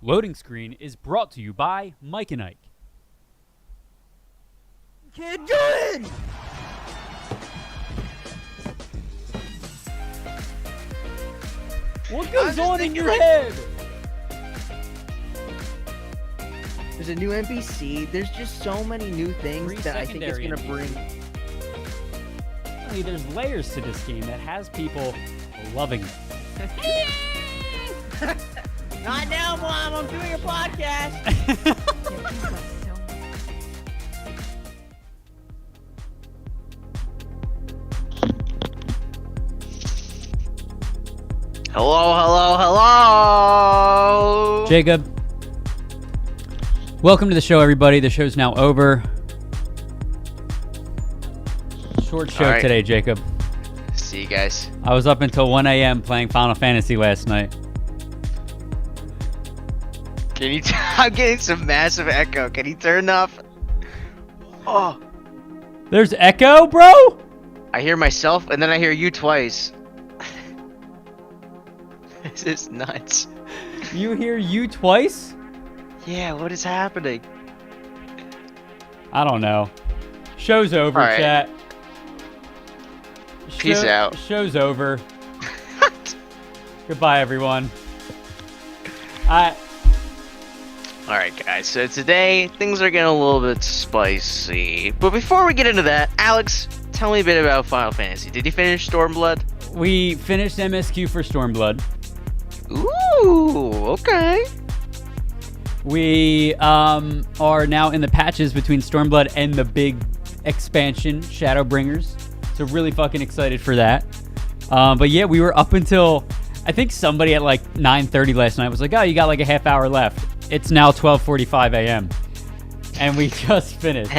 Loading screen is brought to you by Mike and Ike. Can't do it! What goes on in your head? There's a new NPC. There's just so many new things that I think it's going to bring. Hey, there's layers to this game that has people loving it. Not now, Mom. I'm doing a podcast. Hello. Jacob, welcome to the show, everybody. The show's now over. Short show today, Jacob. See you guys. I was up until 1 a.m. playing Final Fantasy last night. Can you? I'm getting some massive echo. Can you turn off? Oh, There's echo, bro? I hear myself and then I hear you twice. This is nuts. You hear you twice? Yeah, what is happening? I don't know. Show's over, All right. chat. Peace out. Show's over. Goodbye, everyone. Alright guys, so today things are getting a little bit spicy. But before we get into that, Alex, tell me a bit about Final Fantasy. Did you finish Stormblood? We finished MSQ for Stormblood. Ooh, okay. We are now in the patches between Stormblood and the big expansion, Shadowbringers. So really fucking excited for that. But yeah, we were up until, I think somebody at like 9:30 last night was like, oh, you got like a half hour left. It's now 12:45 a.m. And we just finished.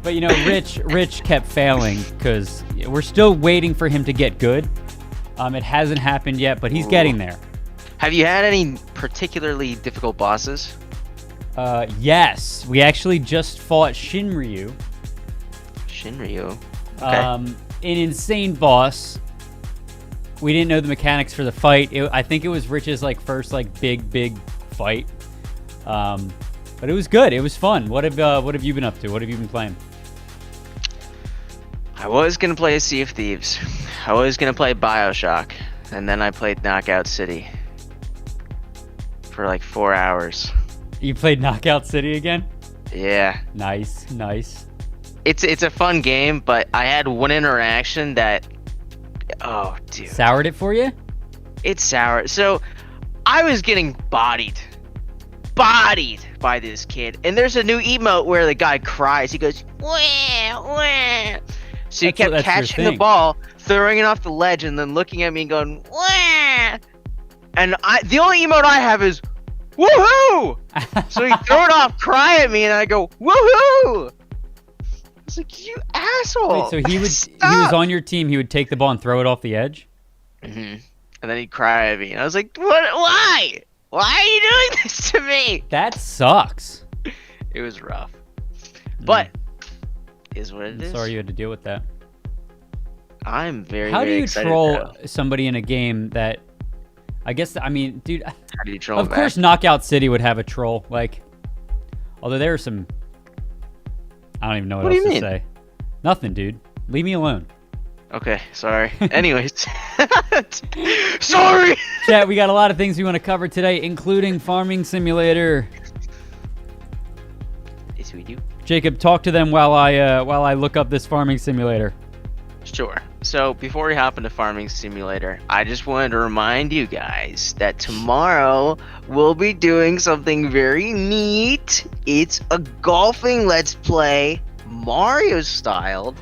But you know, Rich kept failing because we're still waiting for him to get good. It hasn't happened yet, but he's getting there. Have you had any particularly difficult bosses? Yes, we actually just fought Shinryu. Shinryu. Okay. An insane boss. We didn't know the mechanics for the fight. I think it was Rich's like first like big fight. But it was good. It was fun. What have you been up to? What have you been playing? I was gonna play Sea of Thieves. I was gonna play BioShock, and then I played Knockout City for like 4 hours. You played Knockout City again? Yeah. Nice. It's a fun game, but I had one interaction that, oh dude, Soured it for you? it's sour. So I was getting bodied by this kid, and there's a new emote where the guy cries. He goes wah, wah. So he That's kept catching the thing. ball, throwing it off the ledge, and then looking at me and going wah. And the only emote I have is woohoo. So he threw it off, cry at me, and I go woohoo. It's like, you asshole. Wait, so he was Stop. on your team. He would take the ball and throw it off the edge. Mm-hmm. And then he'd cry at me, and I was like, what? Why? Why are you doing this to me? That sucks. It was rough, but is what it I'm is. sorry you had to deal with that. I'm very. How do very you excited troll now. somebody in a game that? I guess I mean, dude. How do you troll Of back? course, Knockout City would have a troll. Like, although there are some. I don't even know what What do else you to mean? say. Nothing, dude. Leave me alone. Okay, sorry. Anyways, sorry. Chat, we got a lot of things we want to cover today, including Farming Simulator. Yes, we do. Jacob, talk to them while I look up this Farming Simulator. Sure. So before we hop into Farming Simulator, I just wanted to remind you guys that tomorrow we'll be doing something very neat. It's a golfing let's play, Mario styled.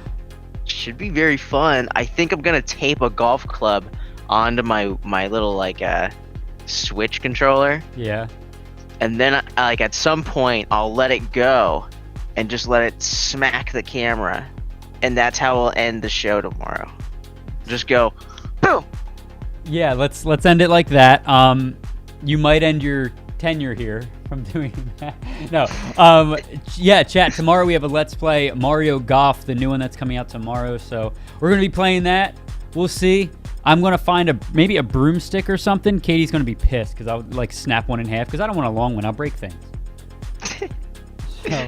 Should be very fun. I think I'm gonna tape a golf club onto my little like Switch controller, Yeah. and then like at some point I'll let it go and just let it smack the camera, and that's how we'll end the show tomorrow. Just go boom. Yeah, let's end it like that. You might end your tenure here from doing that. No. Yeah, chat, tomorrow we have a Let's Play Mario Golf, the new one that's coming out tomorrow. So we're going to be playing that. We'll see. I'm gonna find maybe a broomstick or something. Katie's gonna be pissed because I'll like snap one in half because I don't want a long one. I'll break things. So,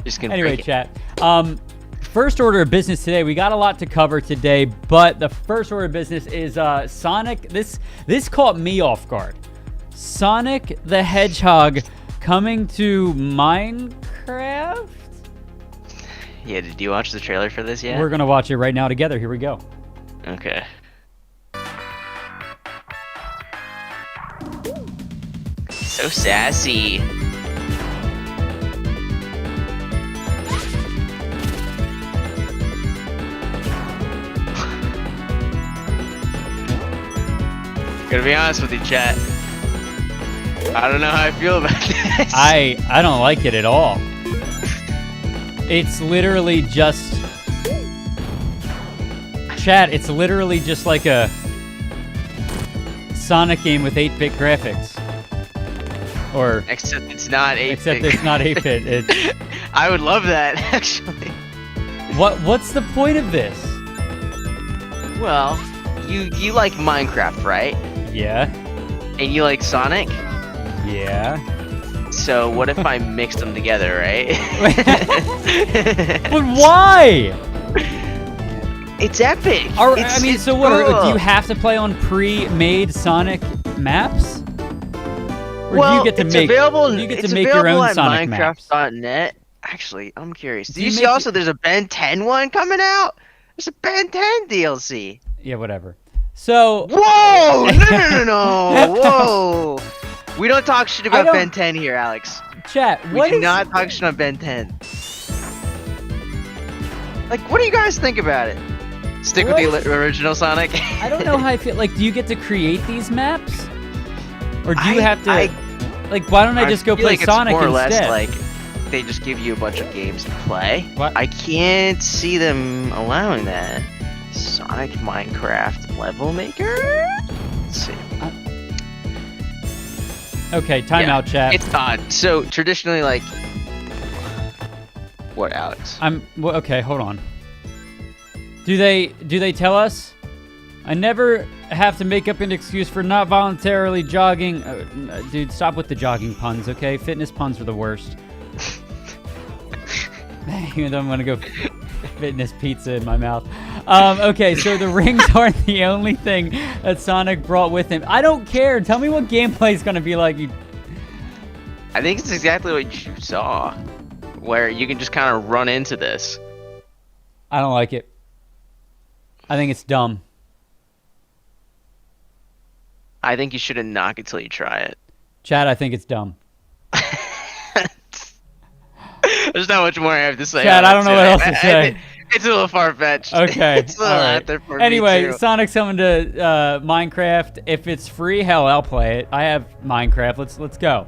Just gonna anyway, break it. chat. First order of business today. We got a lot to cover today, but the first order of business is Sonic. This caught me off guard. Sonic the Hedgehog coming to Minecraft. Yeah, did you watch the trailer for this yet? We're gonna watch it right now together. Here we go. Okay. So sassy. Gonna be honest with you, chat. I don't know how I feel about this. I don't like it at all. It's literally just chat. It's literally just like a Sonic game with 8-bit graphics. Or except it's not 8-bit. Except it's not 8-bit. It's I would love that actually. What's the point of this? Well, you like Minecraft, right? Yeah. And you like Sonic? Yeah. So what if I mixed them together, right? But why? It's epic. It's so what? cool. Do you have to play on pre-made Sonic maps? Or Well, do you get to it's make? available. Do you get It's to make your available own at Sonic maps? Minecraft.net. Actually, I'm curious. Do Do you you see make also there's a Ben 10 one coming out? There's a Ben 10 DLC. Yeah, whatever. So. Whoa! No! Whoa! We don't talk shit about Ben 10 here, Alex. Chat. We do not talk shit on Ben 10. Like, what do you guys think about it? Stick with the original Sonic? I don't know how I feel. Like, do you get to create these maps, or do you have to? Like, why don't I just go feel play like Sonic it's more or instead? less like they just give you a bunch of games to play. What? I can't see them allowing that. Sonic Minecraft level maker? Let's see. Okay, timeout, chat. It's odd. So traditionally, like, what, Alex? Well, okay, hold on. Do they tell us? I never have to make up an excuse for not voluntarily jogging. Dude, stop with the jogging puns, okay? Fitness puns are the worst. Even though I'm gonna go fitness pizza in my mouth. Okay, so the rings aren't the only thing that Sonic brought with him. I don't care. Tell me what gameplay is gonna be like. I think it's exactly what you saw, where you can just kind of run into this. I don't like it. I think it's dumb. I think you shouldn't knock it till you try it. Chad, I think it's dumb. There's not much more I have to say. Chad, I don't know what else to say. It's a little far-fetched. Okay. It's a little out there for me, anyway, too. Sonic's coming to Minecraft. If it's free, hell, I'll play it. I have Minecraft. Let's go.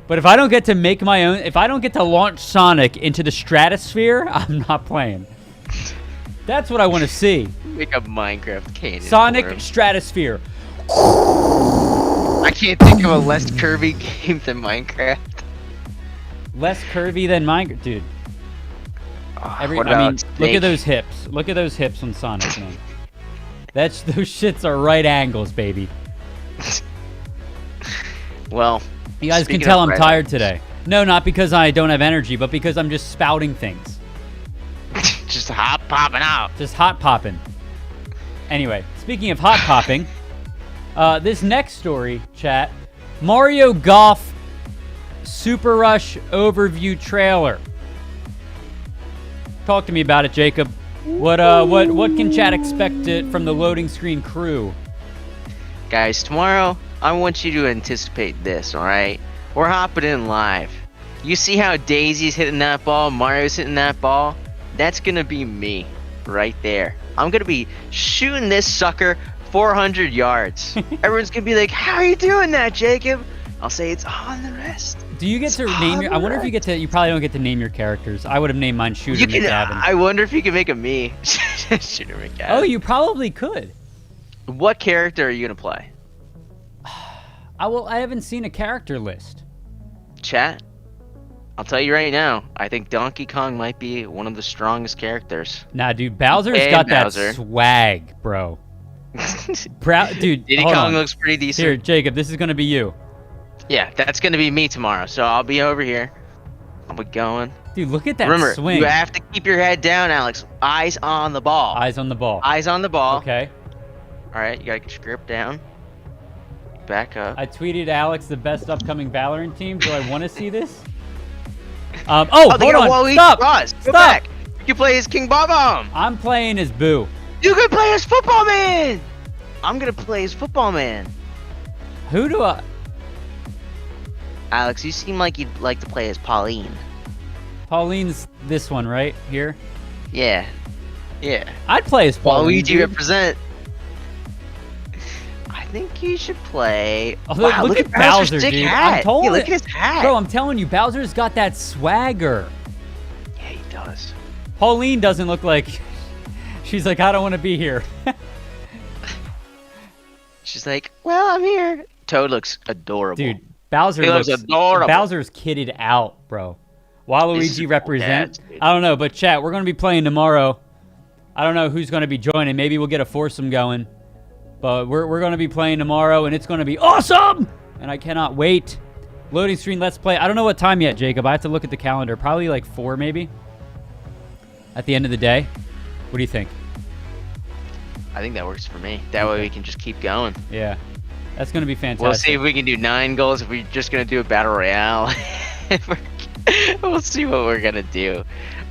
But if I don't get to make my own, if I don't get to launch Sonic into the stratosphere, I'm not playing. That's what I want to see. Make a Minecraft cannon. Sonic Stratosphere. I can't think of a less curvy game than Minecraft. Less curvy than Minecraft, dude. What about look at those hips. Look at those hips on Sonic, man. Those shits are right angles, baby. Well, you guys can tell I'm tired today. No, not because I don't have energy, but because I'm just spouting things. Just hot popping out. Just hot popping. Anyway, speaking of hot popping, this next story, chat, Mario Golf Super Rush overview trailer. Talk to me about it, Jacob. What can chat expect from the loading screen crew? Guys, tomorrow I want you to anticipate this, alright? We're hopping in live. You see how Daisy's hitting that ball, Mario's hitting that ball? That's gonna be me, right there. I'm gonna be shooting this sucker 400 yards. Everyone's gonna be like, how are you doing that, Jacob? I'll say it's on the wrist. Do you get to name your... I wonder if you get to... You probably don't get to name your characters. I would have named mine Shooter McGavin. I wonder if you can make a me. Shooter McGavin. Oh, you probably could. What character are you gonna play? I haven't seen a character list. Chat, I'll tell you right now, I think Donkey Kong might be one of the strongest characters. Nah, dude, Bowser's got that swag, bro. Dude, Diddy hold Kong on. looks pretty decent. Here, Jacob, this is gonna be you. Yeah, that's gonna be me tomorrow. So I'll be over here. I'll be going. Dude, look at that Remember, swing. you have to keep your head down, Alex. Eyes on the ball. Eyes on the ball. Eyes on the ball. Okay. All right, you gotta get your grip down. Back up. I tweeted Alex the best upcoming Valorant team. Do I want to see this? They Hold got on. Waluigi Stop. Ross. Go Stop. back. You can play as King Bomb. I'm playing as Boo. You can play as Football Man. I'm gonna play as Football Man. Who do I? Alex, you seem like you'd like to play as Pauline. Pauline's this one right here. Yeah. Yeah. I'd play as Pauline. Waluigi Dude. represent. I think you should play. Oh, Wow, look at Bowser's Bowser, sick dude. hat. I'm told Yeah, look it. at his hat. Bro, I'm telling you, Bowser's got that swagger. Yeah, he does. Pauline doesn't look like. She's like, I don't want to be here. She's like, well, I'm here. Toad looks adorable. Dude, Bowser He looks adorable. Bowser's kitted out, bro. This is Waluigi cool represent. cats, dude. I don't know, but chat, we're gonna be playing tomorrow. I don't know who's gonna be joining. Maybe we'll get a foursome going. But we're gonna be playing tomorrow, and it's gonna be awesome! And I cannot wait. Loading screen, let's play. I don't know what time yet, Jacob. I have to look at the calendar. Probably like 4, maybe. At the end of the day. What do you think? I think that works for me. That way we can just keep going. Yeah. That's gonna be fantastic. We'll see if we can do 9 goals. If we're just gonna do a battle royale, we'll see what we're gonna do.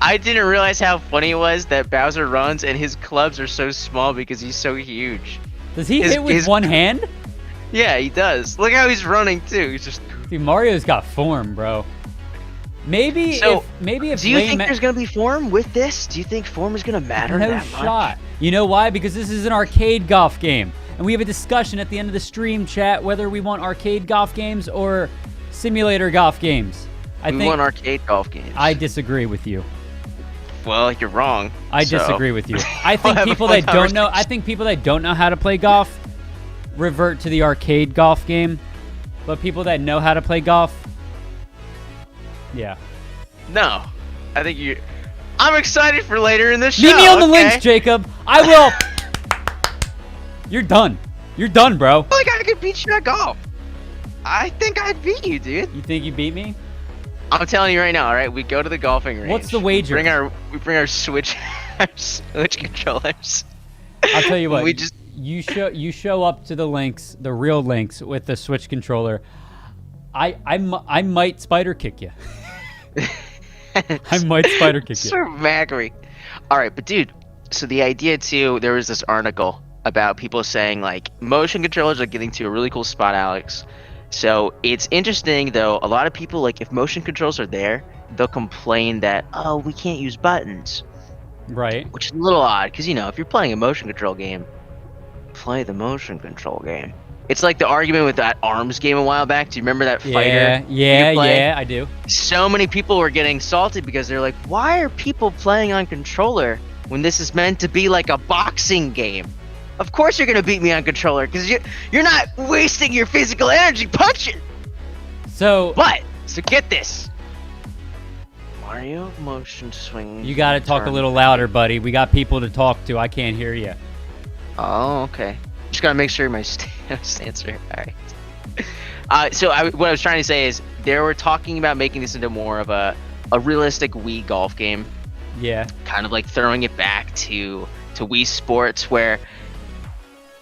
I didn't realize how funny it was that Bowser runs and his clubs are so small because he's so huge. Does he hit with one hand? Yeah, he does. Look how he's running too. He's just. Dude, Mario's got form, bro. Maybe So, if do you Lane think Ma- there's gonna be form with this? Do you think form is gonna matter no that shot. You know why? Because this is an arcade golf game. And we have a discussion at the end of the stream chat whether we want arcade golf games or simulator golf games. much? We want arcade golf games. I disagree with you. Well, you're wrong. I so. disagree with you. I think have a people fun that don't know conversation. I think people that don't know how to play golf revert to the arcade golf game. But people that know how to play golf, yeah. No, I think you. I'm excited for later in the show. Meet me on the okay? links, Jacob. I will. You're done. You're done, bro. I feel like I could beat you at golf. I think I'd beat you, dude. You think you beat me? I'm telling you right now. All right, we go to the golfing range. What's the wager? We bring our switch, our switch controllers. I'll tell you what. We just. You show up to the links, the real links with the Switch controller. I might spider kick you. I might spider kick you. Sir Macri. All right, but dude, so the idea too, there was this article about people saying like motion controllers are getting to a really cool spot, Alex. So it's interesting though. A lot of people like if motion controls are there, they'll complain that we can't use buttons, Right. which is a little odd because if you're playing a motion control game, play the motion control game. It's like the argument with that ARMS game a while back. Do you remember that fighter? Yeah, I do. So many people were getting salty because they're like, why are people playing on controller when this is meant to be like a boxing game? Of course you're gonna beat me on controller because you're not wasting your physical energy punching. So Get this. Mario motion swing. you got to talk a turn. little louder, buddy. We got people to talk to. I can't hear you. Oh, okay. Just gotta make sure my stance are alright. What I was trying to say is they were talking about making this into more of a realistic Wii golf game, Yeah. kind of like throwing it back to Wii Sports where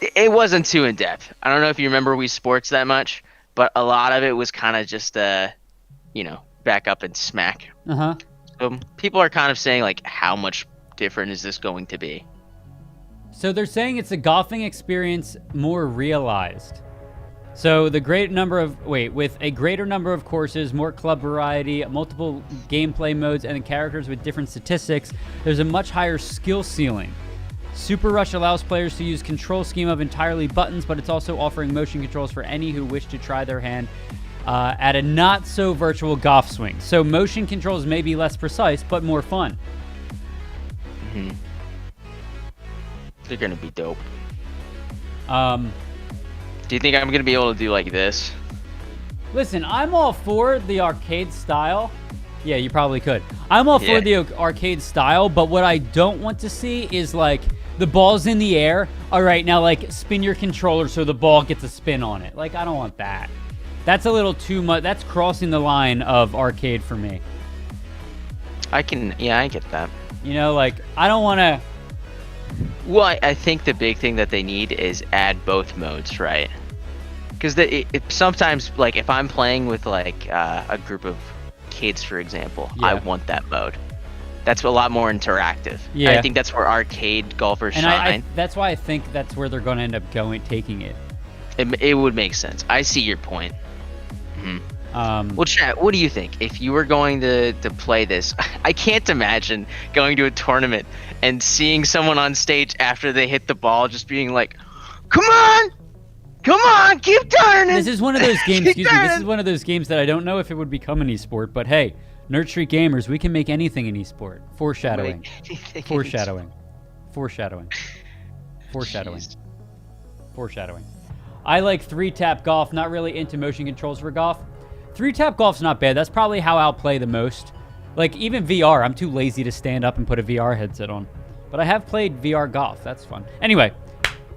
it wasn't too in depth. I don't know if you remember Wii Sports that much, but a lot of it was kind of just back up and smack. Uh-huh. People are kind of saying like, how much different is this going to be? So they're saying it's a golfing experience more realized. So with a greater number of courses, more club variety, multiple gameplay modes, and characters with different statistics, there's a much higher skill ceiling. Super Rush allows players to use control scheme of entirely buttons, but it's also offering motion controls for any who wish to try their hand at a not-so-virtual golf swing. So motion controls may be less precise, but more fun. Mm-hmm. They're gonna be dope. Do you think I'm gonna be able to do like this? Listen, I'm all for the arcade style. Yeah, you probably could. I'm all for the arcade style, but what I don't want to see is like the ball's in the air. All right, now like spin your controller so the ball gets a spin on it. Like I don't want that. That's a little too much. That's crossing the line of arcade for me. I get that. You know, like I don't want to. Well, I think the big thing that they need is add both modes, right? Because sometimes, like, if I'm playing with like a group of kids, for example, I want that mode. That's a lot more interactive. Yeah, I think that's where arcade golfers shine. That's why I think that's where they're going to end up taking it. It would make sense. I see your point. Well, chat, what do you think? If you were going to play this, I can't imagine going to a tournament and seeing someone on stage after they hit the ball just being like, come on, keep turning. This is one of those games, this is one of those games that I don't know if it would become an esport, but hey, Nerd Street Gamers, we can make anything an esport. Foreshadowing. Foreshadowing. Foreshadowing. Foreshadowing. Jeez. Foreshadowing. I like 3-tap golf, not really into motion controls for golf. 3-tap golf's not bad. That's probably how I'll play the most. Like, even VR, I'm too lazy to stand up and put a VR headset on. But I have played VR golf. That's fun. Anyway,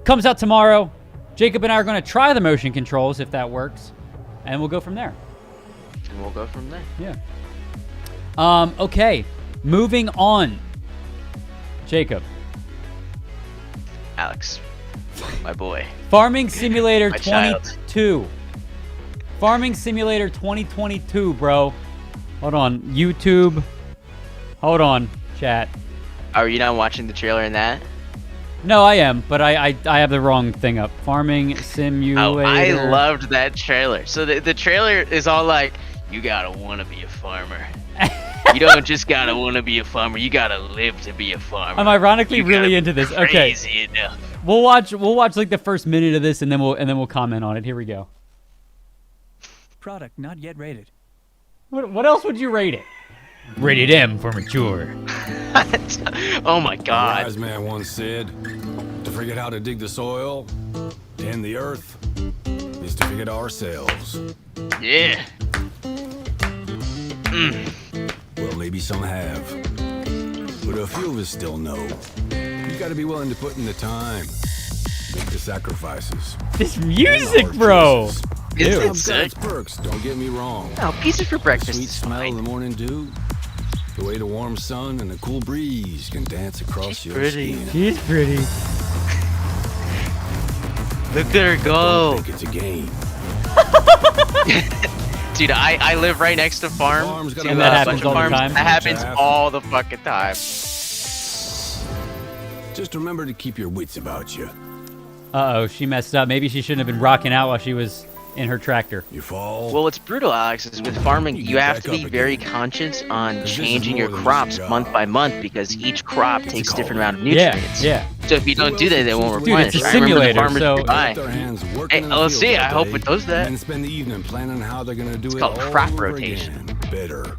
comes out tomorrow. Jacob and I are going to try the motion controls, if that works. And we'll go from there. And we'll go from there. Yeah. Okay. Moving on. Jacob. Alex. My boy. Farming Simulator My 22. Farming Simulator 2022, bro. Hold on. YouTube. Hold on, chat. Are you not watching the trailer in that? No, I am, but I have the wrong thing up. Farming Simulator. Oh, I loved that trailer. So the trailer is all like, you gotta want to be a farmer. You don't just gotta want to be a farmer. You gotta live to be a farmer. I'm ironically really into this. Okay. Crazy enough. We'll watch like the first minute of this, and then we'll comment on it. Here we go. Product not yet rated. What else would you rate it? Rated M for mature. Oh my God. A wise man once said, to forget how to dig the soil, tend the earth, is to forget ourselves. Yeah. Well, maybe some have, but a few of us still know. You gotta be willing to put in the time, make the sacrifices. This music, bro. It's sick. Perks, don't get me wrong. No, pizza for breakfast. The sweet smell of the morning dew, the way the warm sun and the cool breeze can dance across your skin. She's pretty. Look at her go. Think it's a game. Dude, I live right next to farm. And that happens all the time. That happens all the fucking time. Just remember to keep your wits about you. Uh-oh, she messed up. Maybe she shouldn't have been rocking out while she was in her tractor. You fall. Well, what's brutal, Alex, is with farming, you have to be very conscious on changing your crops month by month because each crop takes a different amount of nutrients. Yeah. So if you don't do that, they won't Dude, replenish. it's a simulator, so... Hey, let's see. I hope it does that. And spend the evening planning how they're gonna do it. It's called crop rotation. Again. Better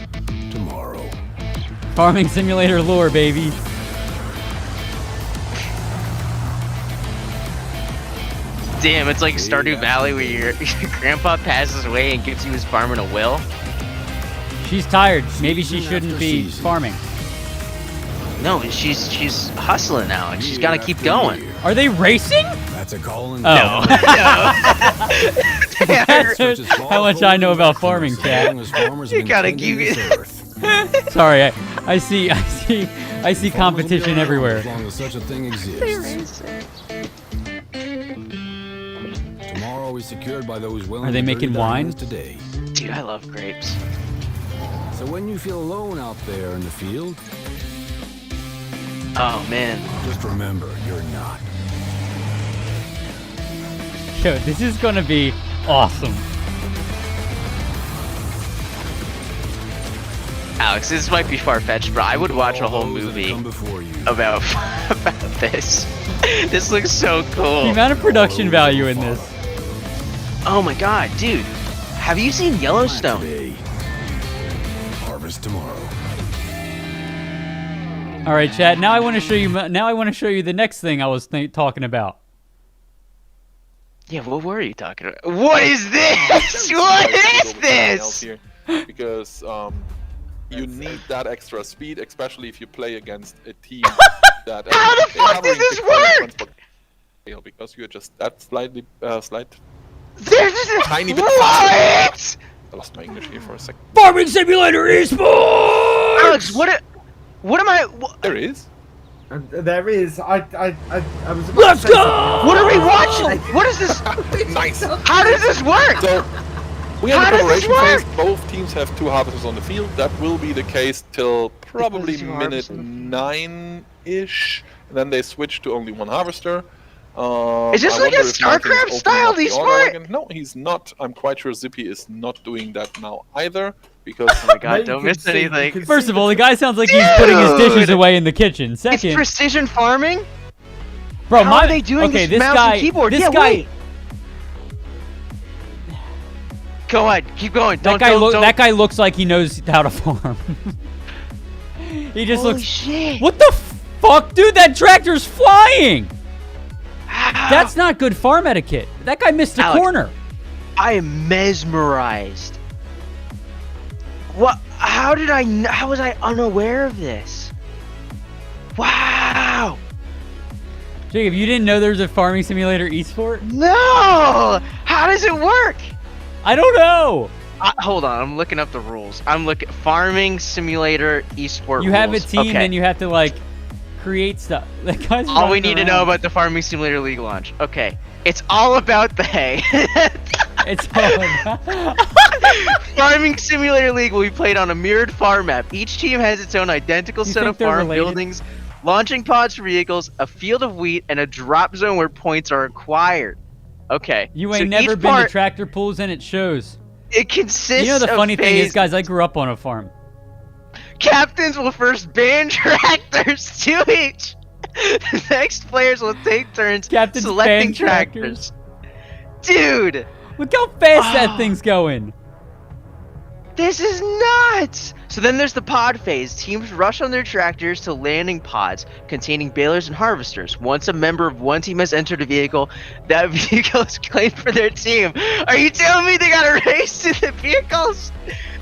tomorrow. Farming Simulator lore, baby. Damn, it's like Stardew Valley where your grandpa passes away and gives you his farming a will. She's tired. Maybe she shouldn't be farming. No, she's hustling, Alex. She's got to keep going. Are they racing? That's a call. No. That's how much I know about farming, Chad. You gotta keep it. Sorry, I see competition everywhere. As long as such a thing exists. Tomorrow is secured by those willing. Are they making wine today? Dude, I love grapes. So when you feel alone out there in the field, oh man, just remember you're not. Yo, this is gonna be awesome. Alex, this might be far-fetched, but I would watch a whole movie about this. This looks so cool. The amount of production value in this. Oh my god, dude. Have you seen Yellowstone? Today, harvest tomorrow. All right, Chad. Now I want to show you. Now I want to show you the next thing I was talking about. Yeah, what were you talking about? What is this? What is this? Because you need that extra speed, especially if you play against a team that. How the fuck does this work? Because you're just that slight, There's tiny bit faster. what? I lost my English here for a second. Farming Simulator esports. Alex, what am I? There is. There is. I was about Let's to say go! What are we watching? What is this? Nice. How does this work? So we are How in the does this preparation phase. work? Both teams have 2 harvesters on the field. That will be the case till probably two minute harvesters on 9-ish. And then they switch to only 1 harvester. Is this I like a wonder if Martin's StarCraft opening style up the order esport? again. No, he's not. I'm quite sure Zippy is not doing that now either. Because Oh my god, you don't can miss see- you anything. can First see of all, the guy sounds like he's putting his dishes Dude! away in the kitchen. It's Second, precision farming? bro, How are they doing okay, this this mouse guy, and keyboard? this Yeah, guy, wait. Go ahead, keep going. that Don't. guy looks like he knows how to farm. He just Holy looks. shit. What the fuck, dude? That tractor's flying. How? That's not good farm etiquette. That guy missed a Alex. corner. I am mesmerized. What? How was I unaware of this? Wow. Jacob, you didn't know there was a farming simulator esport? No. How does it work? I don't know. Hold on, I'm looking up the rules. I'm looking farming simulator esport. You have a rules. team Okay. and you have to like create stuff. That guy's All we running need to know around. about the Farming Simulator League launch. Okay. It's all about the hay. It's all about- Farming Simulator League will be played on a mirrored farm map. Each team has its own identical You set think of they're farm related? buildings, launching pods for vehicles, a field of wheat, and a drop zone where points are acquired. Okay. You so ain't never each been part, to tractor pools and it shows. It consists You know the of funny thing is, phases. guys, I grew up on a farm. Captains will first ban tractors to each. The next players will take turns Captains selecting ban tractors. Dude, Look how fast that Oh. thing's going. this is nuts! So then there's the pod phase. Teams rush on their tractors to landing pods containing balers and harvesters. Once a member of one team has entered a vehicle, that vehicle is claimed for their team. Are you telling me they gotta race to the vehicles?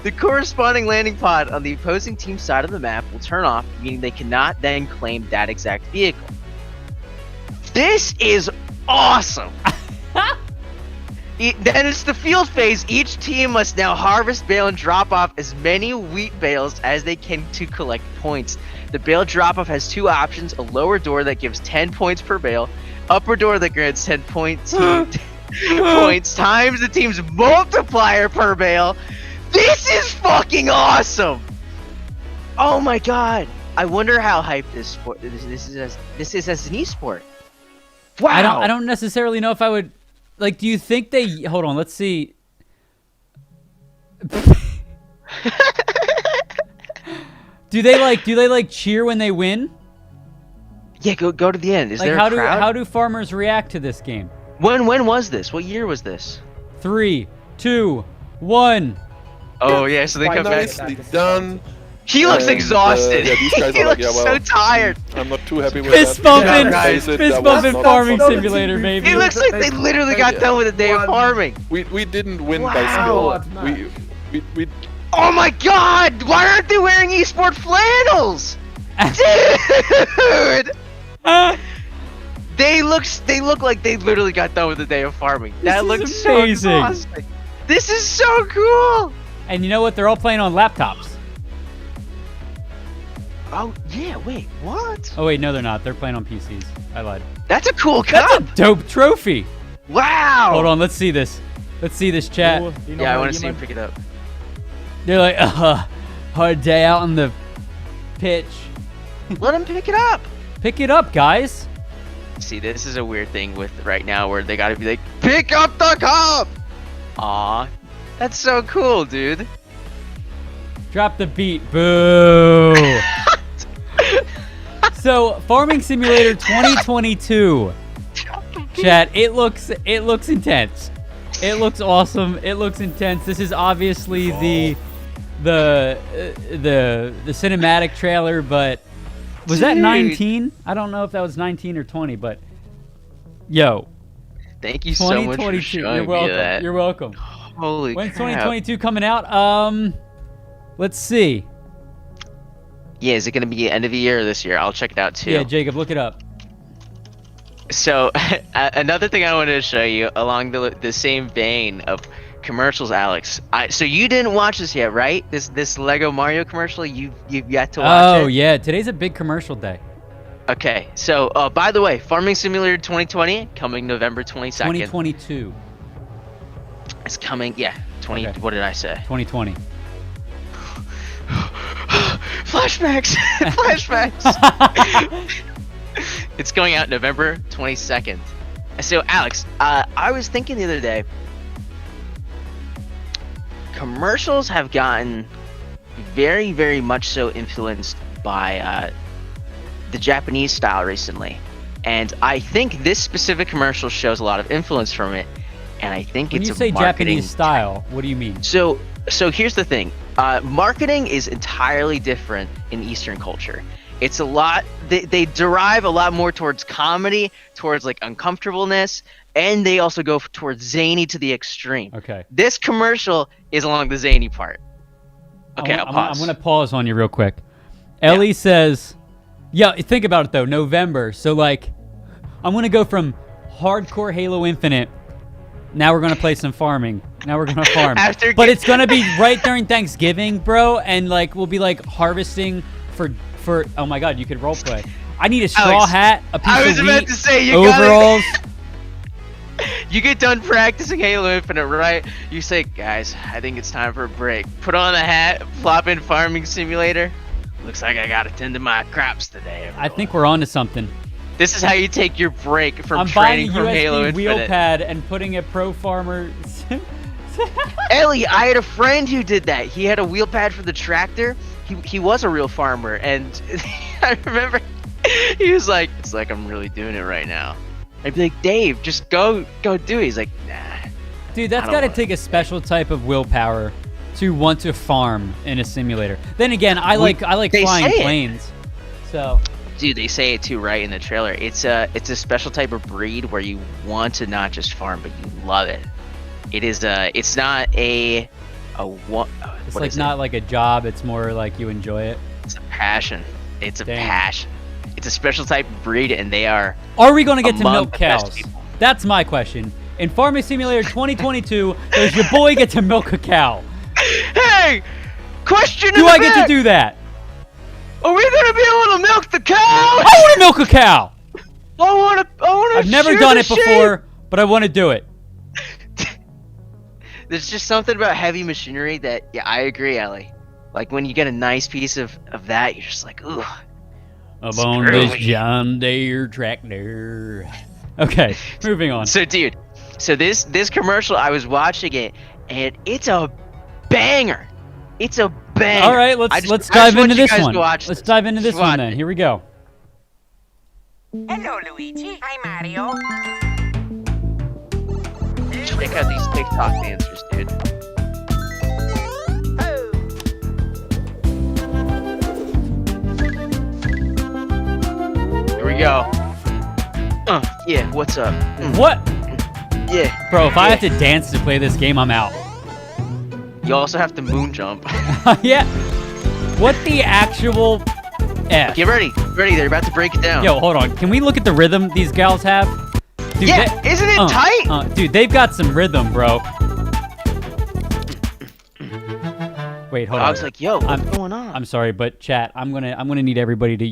The corresponding landing pod on the opposing team's side of the map will turn off, meaning they cannot then claim that exact vehicle. This is awesome! Then it's the field phase. Each team must now harvest, bale, and drop off as many wheat bales as they can to collect points. The bale drop-off has 2 options: a lower door that gives 10 points per bale, upper door that grants 10 points times the team's multiplier per bale. This is fucking awesome! Oh my god! I wonder how hyped this is as an esport. Wow! I don't necessarily know if I would. Like, do you think they? Hold on, let's see. Do they like cheer when they win? Yeah, go to the end. Is Like, there how a crowd? how do farmers react to this game? When was this? What year was this? 3, 2, 1. Oh yeah, so they Quite come back. Nicely done. He looks And, exhausted. yeah, these guys He are like, looks yeah, so well, tired. I'm not too happy with Fist that. bumping, Yeah, face it, fist that was bumping not farming fun. simulator, baby. He looks like they literally got done with a day of farming. We didn't win by Wow. skill. We Oh my god! Why aren't they wearing esport flannels? Dude! They look like they literally got done with a day of farming. That is looks so amazing. exhausting. This is so cool. And you know what? They're all playing on laptops. Oh yeah, wait, what? Oh wait, no, they're not. They're playing on PCs. I lied. That's a cool That's cup. a dope trophy. Wow. Hold on, let's see this. Let's see this chat. Yeah, I want to see him pick it up. They're like, hard day out on the pitch. Let him pick it up. Pick it up, guys. See, this is a weird thing with right now where they gotta be like, pick up the cup. Aw, that's so cool, dude. Drop the beat. Boo. So, Farming Simulator 2022. Chat, it looks intense. It looks awesome. It looks intense. This is obviously the cinematic trailer, but was that Dude. 19? I don't know if that was 19 or 20, but yo, Thank you so much for 2022. showing You're welcome. me that. You're welcome. Holy When's crap. 2022 coming out? Let's see. Yeah, is it going to be end of the year or this year? I'll check it out too. Yeah, Jacob, look it up. So another thing I wanted to show you along the same vein of commercials, Alex. So you didn't watch this yet, right? This Lego Mario commercial, you've yet to watch it. Oh yeah, today's a big commercial day. Okay, so by the way, Farming Simulator 2020 coming November 22nd. 2022. It's coming, yeah. 20. Okay. What did I say? 2020. Flashbacks. Flashbacks. It's going out November 22nd. So Alex, I was thinking the other day, commercials have gotten very, very much so influenced by the Japanese style recently, and I think this specific commercial shows a lot of influence from it. And I think When it's you say a marketing Japanese style, what do you mean? So here's the thing. Marketing is entirely different in Eastern culture. It's a lot. They derive a lot more towards comedy, towards like uncomfortableness, and they also go towards zany to the extreme. Okay. This commercial is along the zany part. Okay, I'll pause. I'm gonna pause on you real quick. Ellie says, "Yeah, think about it though. November. So like, I'm gonna go from hardcore Halo Infinite. Now we're gonna play some farming. Now we're gonna farm. But it's gonna be right during Thanksgiving, bro, and like we'll be like harvesting for. Oh my God, you could roleplay. I need a straw Alex, hat, a piece I was of about wheat, to say, you overalls." You get done practicing Halo Infinite, right? You say, guys, I think it's time for a break. Put on the hat, flop in Farming Simulator. Looks like I gotta tend to my crops today. Everyone. I think we're on to something. This is how you take your break from I'm buying training a from Halo USB wheel Infinite. pad and putting a Pro Farmer. Ellie, I had a friend who did that. He had a wheel pad for the tractor. He was a real farmer, and I remember he was like, "It's like I'm really doing it right now." I'd be like, "Dave, just go do it." He's like, "Nah." Dude, that's got to take a special type of willpower to want to farm in a simulator. Then again, I like they flying say it. planes. So, Dude, they say it too, right, in the trailer. It's a special type of breed where you want to not just farm, but you love it. It is it's not a what it's what like is not it? like a job, it's more like you enjoy it. It's a passion. It's a Damn. passion. It's a special type of breed, and they are. Are we going to get to among milk the best cows? people. That's my question. In Farming Simulator 2022, does your boy get to milk a cow? Hey, question. Do I get to do that? Are we gonna be able to milk the cow? I want to milk a cow. I wanna. I've never done it before, but I want to do it. There's just something about heavy machinery that, yeah, I agree, Ellie. Like when you get a nice piece of that, you're just like, ooh. I'm on this John Deere tractor. Okay, moving on. So, dude, this commercial, I was watching it, and it's a banger. It's a banger. All right, let's dive into this one. Let's dive into this one then. Here we go. Hello, Luigi. Hi, Mario. Check out these TikTok dancers, dude. Here we go. Yeah, what's up? What? Yeah. Bro, if I have to dance to play this game, I'm out. You also have to moon jump. Yeah. What the actual F? Get ready. Ready, they're about to break it down. Yo, hold on. Can we look at the rhythm these gals have? Dude, yeah, isn't it tight? Dude, they've got some rhythm, bro. Wait, hold on. I was like, yo, what's going on? I'm sorry, but chat, I'm gonna need everybody to.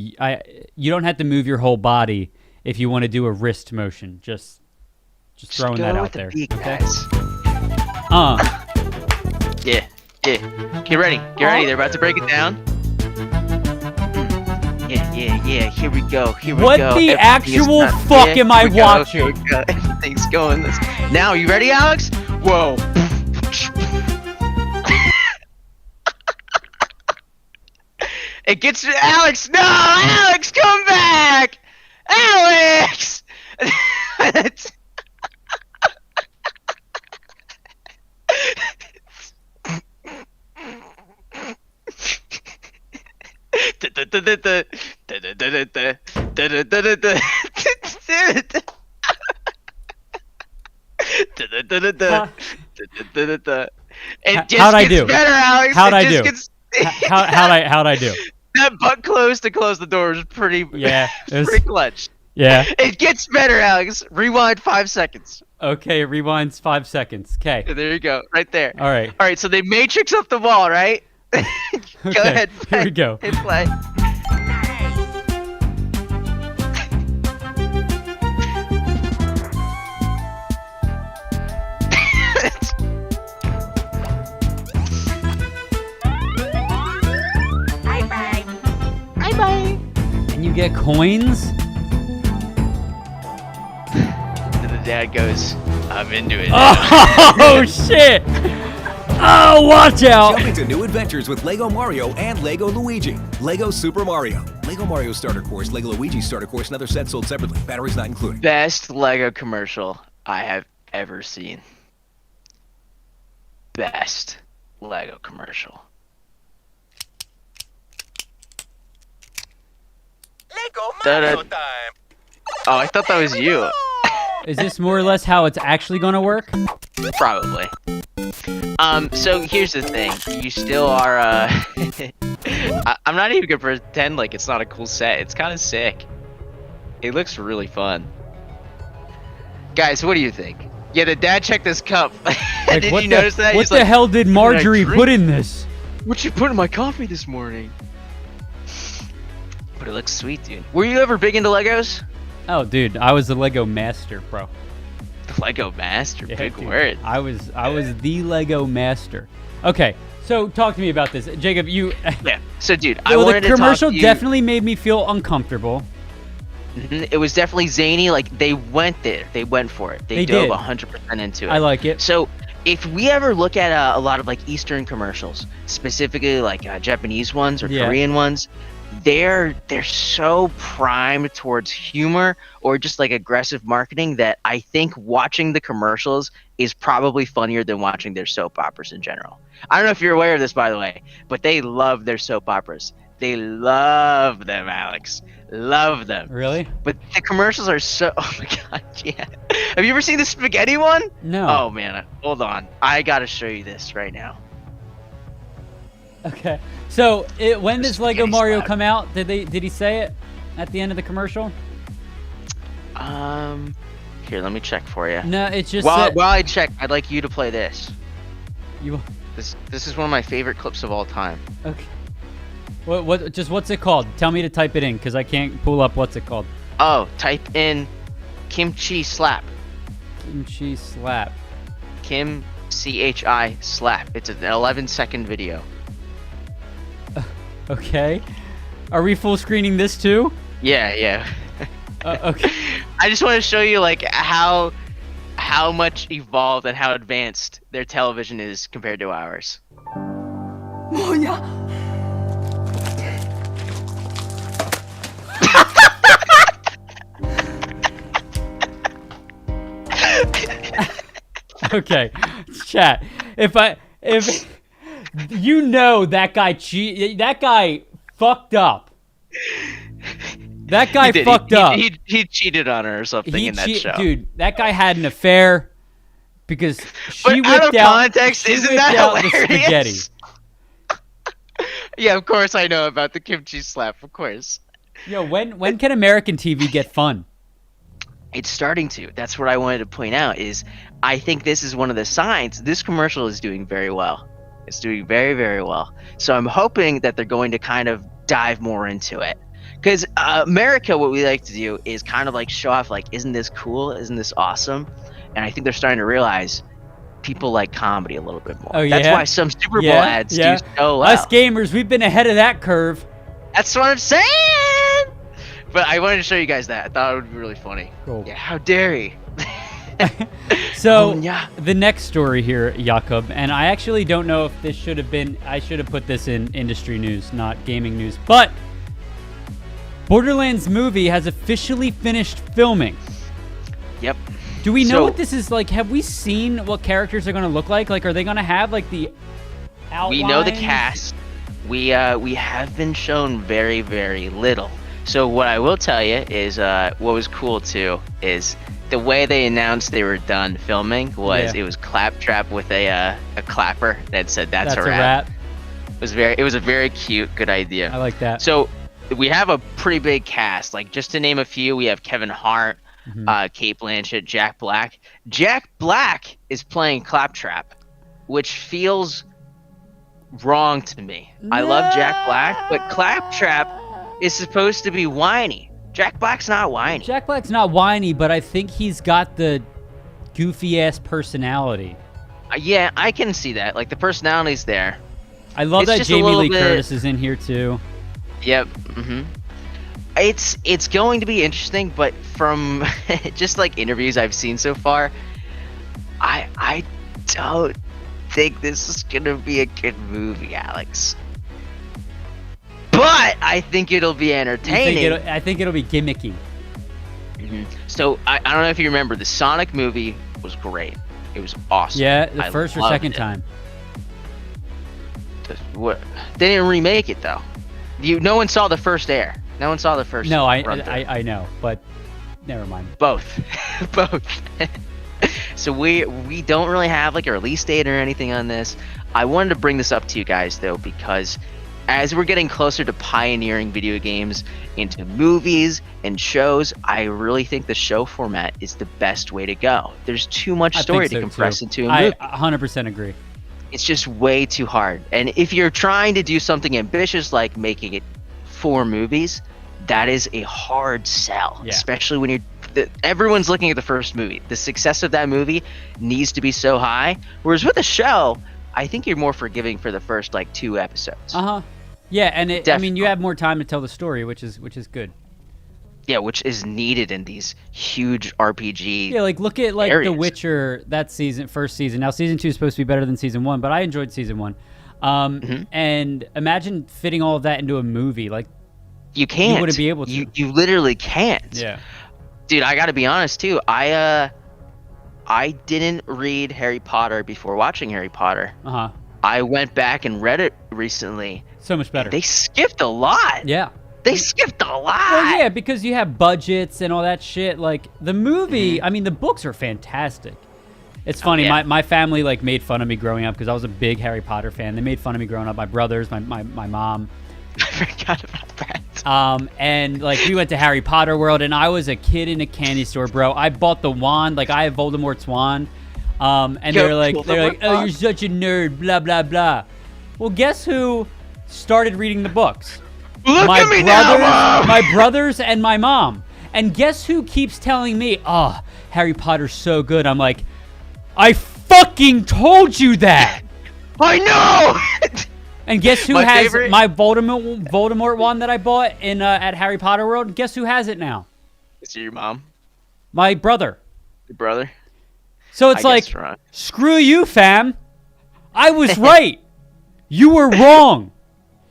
You don't have to move your whole body if you want to do a wrist motion. Just throwing that out there. Beat, okay? guys. Yeah. Get ready. They're about to break it down. Yeah. Here we go. What the actual fuck am I watching? Everything's going. Now, you ready, Alex? Whoa. It gets to Alex. No, Alex, come back, Alex. It just How'd I gets do? better, Alex. How'd It I just do? gets- How'd I do? That butt close to close the door was pretty. Yeah, it was- pretty clutch. Yeah. It gets better, Alex. Rewind 5 seconds. Okay, it rewinds 5 seconds. Okay. There you go, right there. All right. All right. So they matrix up the wall, right? Go Okay, ahead. here we go. Hit play. Bye-bye. And you get coins? And the dad goes, "I'm into it." Oh, shit! Oh, watch out! Jump into new adventures with Lego Mario and Lego Luigi. Lego Super Mario. Lego Mario Starter Course, Lego Luigi Starter Course, and other sets sold separately. Batteries not included. Best Lego commercial I have ever seen. Best Lego commercial. Lego Da-da. Mario time. Oh, I thought that was you. Is this more or less how it's actually gonna work? Probably. So here's the thing. You still are, I'm not even gonna pretend like it's not a cool set. It's kind of sick. It looks really fun. Guys, what do you think? Yeah, the dad checked this cup. Like, Did what you the, notice that? What He's the like, hell did "What I Marjorie drink?" put in this? What you put in my coffee this morning? But it looks sweet, dude. Were you ever big into Legos? Oh, dude, I was the Lego master, bro. The Lego master, Yeah, big dude. word. I was the Lego master. Okay, so talk to me about this, Jacob. You. Yeah. So, dude, I Well, wanted the to talk commercial to you. definitely made me feel uncomfortable. It was definitely zany. Like they went there. They went for it. They dove did. 100% into it. I like it. So, if we ever look at a lot of like Eastern commercials, specifically like Japanese ones or Yeah. Korean ones, they're so primed towards humor or just like aggressive marketing that I think watching the commercials is probably funnier than watching their soap operas in general. I don't know if you're aware of this, by the way, but they love their soap operas. They love them, Alex. Love them. Really? But the commercials are so. Oh my god, yeah. Have you ever seen the spaghetti one? No. Oh man, hold on. I gotta show you this right now. Okay. So when The does Lego spaghetti Mario slab. come out? Did he say it at the end of the commercial? Here, let me check for you. No, it's just While that I check, I'd like you to play this. you. This is one of my favorite clips of all time. Okay. What's it called? Tell me to type it in because I can't pull up what's it called. Oh, type in kimchi slap. Kimchi slap. Kim CHI slap. It's an 11-second video. Okay. Are we full screening this too? Yeah. Okay. I just want to show you like how much evolved and how advanced their television is compared to ours. Okay. Chat. If you know that guy that guy fucked up. That guy He did. fucked He- up. He cheated on her or something in that show. Dude, that guy had an affair because she But out whipped of out. context, she isn't whipped that out the hilarious? spaghetti. Yeah, of course I know about the kimchi slap. Of course. Yo, when can American TV get fun? It's starting to. That's what I wanted to point out is I think this is one of the signs. This commercial is doing very well. It's doing very, very well. So I'm hoping that they're going to kind of dive more into it. Because America, what we like to do is kind of like show off like, isn't this cool? Isn't this awesome? And I think they're starting to realize people like comedy a little bit more. Oh, That's yeah? why some Super Bowl ads do so well. Us gamers, we've been ahead of that curve. That's what I'm saying. But I wanted to show you guys that. I thought it would be really funny. Cool. Yeah, how dare you? So yeah. the next story here, Jakob, and I actually don't know if this should have been. I should have put this in industry news, not gaming news. But Borderlands Movie has officially finished filming. Yep. Do we know So- what this is like? Have we seen what characters are going to look like? Like, are they going to have like the outlines? We know the cast. We have been shown very, very little. So what I will tell you is what was cool too is the way they announced they were done filming was Yeah. it was Claptrap with a clapper that said that's a wrap. It was a very cute, good idea. I like that. So we have a pretty big cast. Like, just to name a few, we have Kevin Hart, Cate Blanchett, Jack Black. Jack Black is playing Claptrap, which feels wrong to me. I love Jack Black, but Claptrap is supposed to be whiny. Jack Black's not whiny. Jack Black's not whiny, but I think he's got the goofy ass personality. Yeah, I can see that. Like, the personality's there. I love It's that just a Jamie little Lee bit- Curtis is in here too. Yep. It's going to be interesting, but from just like interviews I've seen so far, I don't think this is gonna be a good movie, Alex. But I think it'll be entertaining. I think it'll be gimmicky. So I don't know if you remember, the Sonic movie was great. It was awesome. Yeah, the I first or loved second it. time. What? They didn't remake it though. No one saw the first air. No one saw the first. No, run through. I know, but never mind. Both. Both. So we don't really have like a release date or anything on this. I wanted to bring this up to you guys though, because as we're getting closer to pioneering video games into movies and shows, I really think the show format is the best way to go. There's too much I story think so, to compress too. into a movie. I 100% agree. It's just way too hard. And if you're trying to do something ambitious like making it 4 movies, that is a hard sell, Yeah. especially when everyone's looking at the first movie. The success of that movie needs to be so high. Whereas with a show, I think you're more forgiving for the first like 2 episodes. Yeah, and I mean, you Definitely. have more time to tell the story, which is good. Yeah, which is needed in these huge RPG. Yeah, like look at like The areas. Witcher, that first season. Now season 2 is supposed to be better than season 1, but I enjoyed season 1. And imagine fitting all of that into a movie. Like You can't. You wouldn't be able to. You literally can't. Yeah. Dude, I gotta be honest too. I didn't read Harry Potter before watching Harry Potter. I went back and read it recently. So much better. They skipped a lot. Yeah. They skipped a lot. Well, yeah, because you have budgets and all that shit. Like the movie, I mean, the books are fantastic. It's funny. yeah. My family like made fun of me growing up because I was a big Harry Potter fan. They made fun of me growing up. My brothers, my mom. I forgot about that. And like we went to Harry Potter World, and I was a kid in a candy store, bro. I bought the wand, like I have Voldemort's wand. And they're like, oh, you're such a nerd, blah blah blah. Well, guess who started reading the books? Look at me now, Mom! My brothers and my mom. And guess who keeps telling me, oh, Harry Potter's so good? I'm like, I fucking told you that. I know. And guess who My has favorite- my Voldemort wand that I bought in at Harry Potter World? Guess who has it now? Is it your mom? My brother. Your brother? So it's I like, guess wrong. screw you, fam. I was right. You were wrong.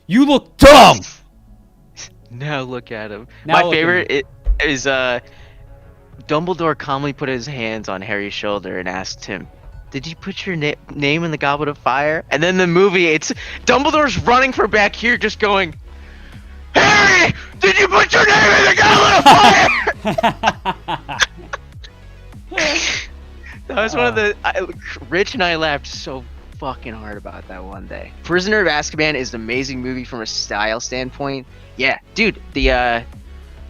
You look dumb. Now look at him. Now My look at favorite is Dumbledore calmly put his hands on Harry's shoulder and asked him, "Did you put your name in the Goblet of Fire?" And then the movie, it's Dumbledore's running from back here, just going, "Harry, did you put your name in the Goblet of Fire?" That was one of the Rich and I laughed so fucking hard about that one day. Prisoner of Azkaban is an amazing movie from a style standpoint. Yeah, dude, I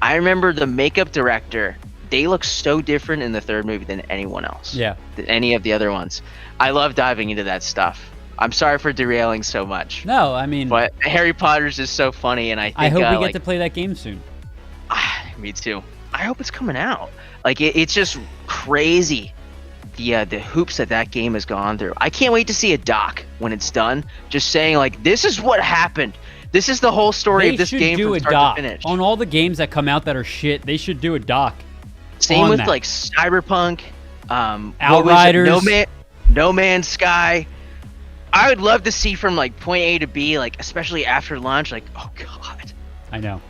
remember the makeup director. They look so different in the third movie than anyone else. Yeah. Than any of the other ones. I love diving into that stuff. I'm sorry for derailing so much. No, I mean, But Harry Potter's is so funny, and I think I hope we get like, to play that game soon. me too. I hope it's coming out. Like it's just crazy. The hoops that game has gone through. I can't wait to see a doc when it's done, just saying like, this is what happened. This is the whole story They of this should game do from a start doc to finish. on all the games that come out that are shit. They should do a doc. Same on with that. like Cyberpunk, Outriders. No Man's Sky. I would love to see from like point A to B, like especially after launch. Like, oh god. I know.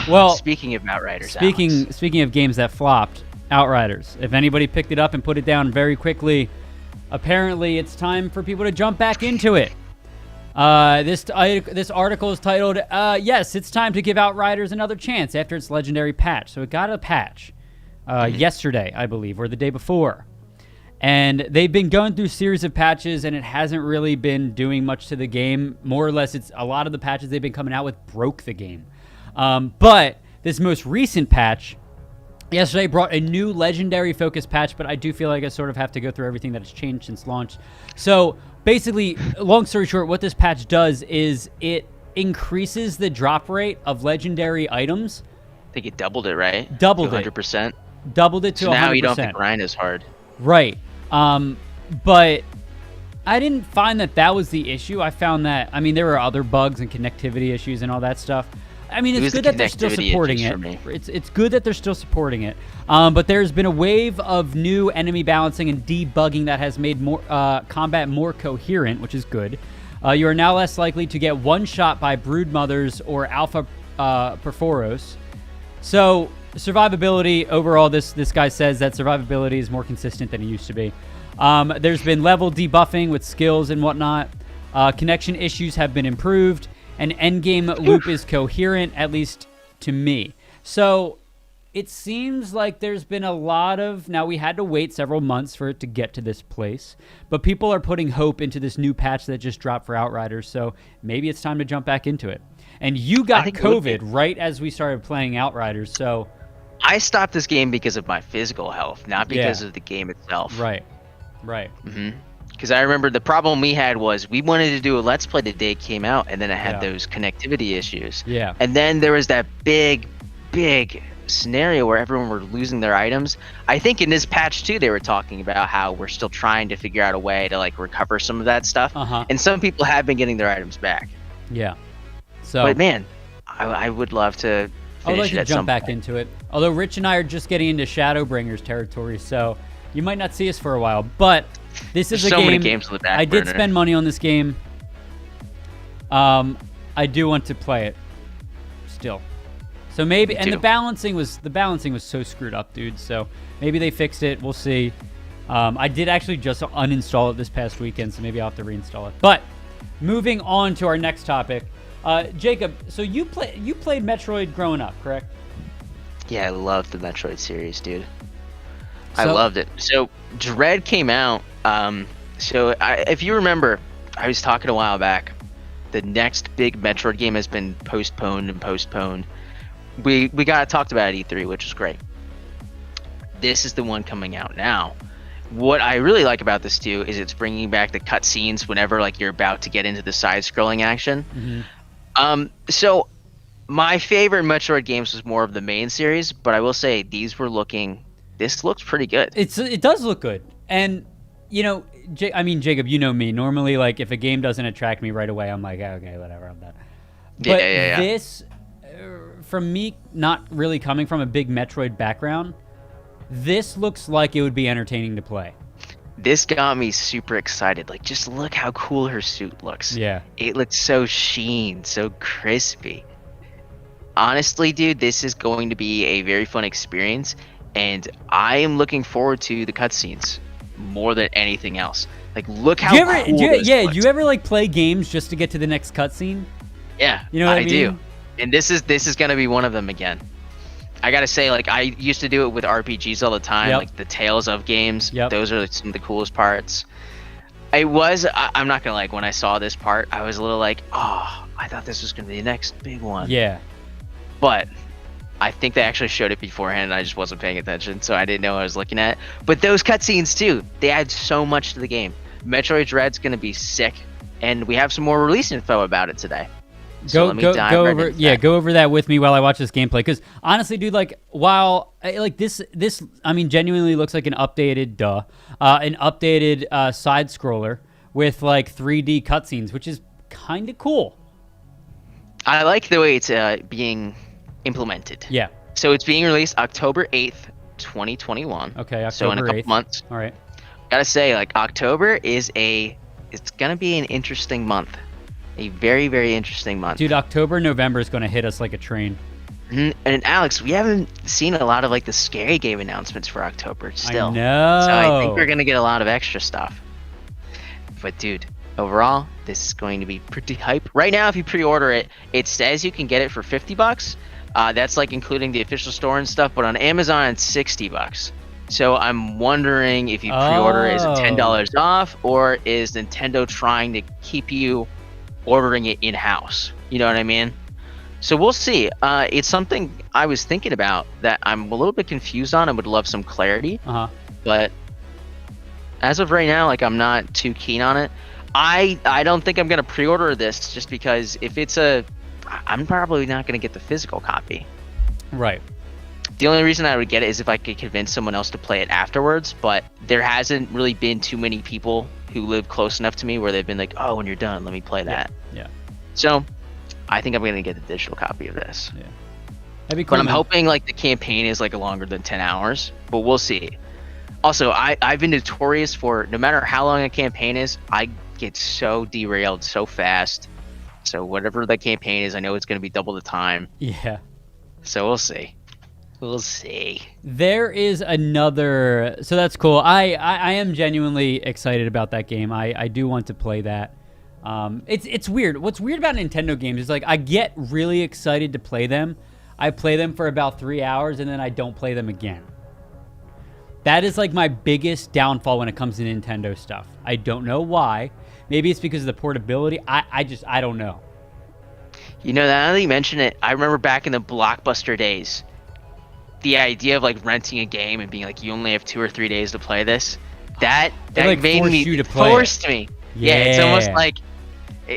Well, Speaking of Outriders, speaking of games that flopped, Outriders. If anybody picked it up and put it down very quickly, apparently it's time for people to jump back into it. This article is titled, yes, it's time to give Outriders another chance after its legendary patch. So it got a patch yesterday, I believe, or the day before. And they've been going through a series of patches, and it hasn't really been doing much to the game. More or less, it's a lot of the patches they've been coming out with broke the game. But this most recent patch, yesterday, brought a new legendary focus patch, but I do feel like I sort of have to go through everything that has changed since launch. So basically, long story short, what this patch does is it increases the drop rate of legendary items. I think it doubled it, right? Doubled 100%. Doubled it to 100%. So now you don't have to grind as hard. Right. But I didn't find that was the issue. I found that, I mean, there were other bugs and connectivity issues and all that stuff. I mean, it's good that they're still supporting it. It's good that they're still supporting it. But there's been a wave of new enemy balancing and debugging that has made more combat more coherent, which is good. You are now less likely to get one shot by brood mothers or alpha perforos. So survivability overall, this guy says that survivability is more consistent than it used to be. There's been level debuffing with skills and whatnot. Connection issues have been improved, and endgame loop is coherent, at least to me. So it seems like there's been a lot of... Now, we had to wait several months for it to get to this place, but people are putting hope into this new patch that just dropped for Outriders, so maybe it's time to jump back into it. And you got COVID right as we started playing Outriders, so... I stopped this game because of my physical health, not because of the game itself. Right. Because I remember the problem we had was we wanted to do a Let's Play the day it came out, and then it had those connectivity issues. Yeah. And then there was that big scenario where everyone were losing their items. I think in this patch too, they were talking about how we're still trying to figure out a way to like recover some of that stuff. And some people have been getting their items back. Yeah. So. But man, I would love to. I would like to jump back into it. Although Rich and I are just getting into Shadowbringers territory, so you might not see us for a while. But this is a game. So many games on the back I did burner. spend money on this game. I do want to play it still. So maybe, and the balancing was so screwed up, dude. So maybe they fixed it. We'll see. I did actually just uninstall it this past weekend, so maybe I'll have to reinstall it. But moving on to our next topic. Jacob, so you played Metroid growing up, correct? Yeah, I loved the Metroid series, dude. I loved it. So Dread came out. If you remember, I was talking a while back. The next big Metroid game has been postponed. We got talked about at E3, which is great. This is the one coming out now. What I really like about this too is it's bringing back the cutscenes whenever like you're about to get into the side-scrolling action. So my favorite Metroid games was more of the main series, but I will say this looks pretty good. It does look good. And you know, Jacob, you know me. Normally, like if a game doesn't attract me right away, I'm like, okay, whatever, I'm done. But this, from me not really coming from a big Metroid background, this looks like it would be entertaining to play. This got me super excited. Like, just look how cool her suit looks. Yeah. It looks so sheen, so crispy. Honestly, dude, this is going to be a very fun experience, and I am looking forward to the cutscenes more than anything else. Like, look how cool this looks. Do you ever like play games just to get to the next cutscene? Yeah, you know what I mean? do. And this is gonna be one of them again. I gotta say, like, I used to do it with RPGs all the time, like the Tales of games. Those are some of the coolest parts. I'm not gonna when I saw this part, I was a little like, oh, I thought this was gonna be the next big one. Yeah. But I think they actually showed it beforehand, and I just wasn't paying attention, so I didn't know what I was looking at. But those cutscenes too, they add so much to the game. Metroid Dread's gonna be sick, and we have some more release info about it today. Go over that with me while I watch this gameplay, because honestly, dude, like this I mean genuinely looks like an updated side scroller with like 3D cutscenes, which is kind of cool. I like the way it's being implemented. Yeah. So it's being released October 8th, 2021. Okay, October 8th. So in a couple months. All right. Gotta say, like, October it's gonna be an interesting month. A very, very interesting month. Dude, October, November is going to hit us like a train. And Alex, we haven't seen a lot of like the scary game announcements for October still. I know. So I think we're going to get a lot of extra stuff. But dude, overall, this is going to be pretty hype. Right now, if you pre-order it, it says you can get it for $50. That's like including the official store and stuff, but on Amazon it's $60. So I'm wondering if you pre-order, is it $10 off, or is Nintendo trying to keep you ordering it in-house? You know what I mean? So we'll see. It's something I was thinking about that I'm a little bit confused on and would love some clarity. But as of right now, like, I'm not too keen on it. I don't think I'm gonna pre-order this just because if it's I'm probably not gonna get the physical copy. Right. The only reason I would get it is if I could convince someone else to play it afterwards, but there hasn't really been too many people who live close enough to me where they've been like, oh, when you're done, let me play that. Yeah. So I think I'm gonna get the digital copy of this. Yeah. That'd be cool, but I'm man. hoping like the campaign is like longer than 10 hours, but we'll see. Also, I've been notorious for no matter how long a campaign is, I get so derailed so fast. So whatever the campaign is, I know it's going to be double the time. Yeah. So we'll see. We'll see. There is another. So that's cool. I am genuinely excited about that game. I do want to play that. It's weird. What's weird about Nintendo games is like I get really excited to play them. I play them for about 3 hours and then I don't play them again. That is like my biggest downfall when it comes to Nintendo stuff. I don't know why. Maybe it's because of the portability. I don't know. You know, now that you mention it, I remember back in the Blockbuster days, the idea of like renting a game and being like, you only have 2 or 3 days to play this. That like made forced me you to play forced me. Yeah, it's almost Yeah. like